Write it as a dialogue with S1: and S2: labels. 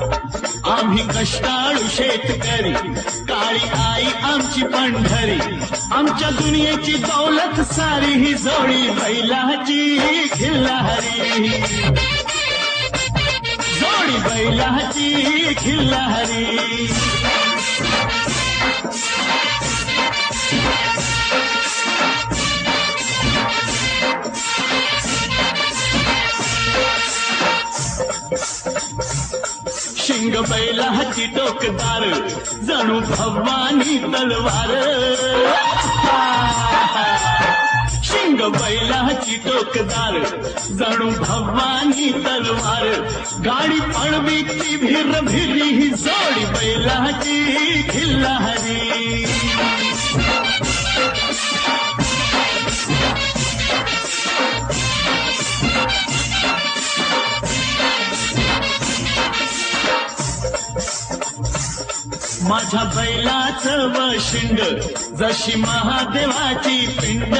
S1: आम्ही कष्टाळू शेतकरी, काळी आई आमची पंढरी, आमच्या दुनियेची दौलत सारी ही जोडी बैलाची खिल्लारी, जोडी बैलाची खिल्लारी. शिंग बैलाची टोकदार, जणू भवानी तलवार. शिंग बैलाची टोकदार, जणू भवानी तलवार, गाडी पळवीची भिर भिरी ही जोडी बैलाची खिल्लारी. माझ्या बैलाचं वशिंड, जशी महादेवाची पिंड.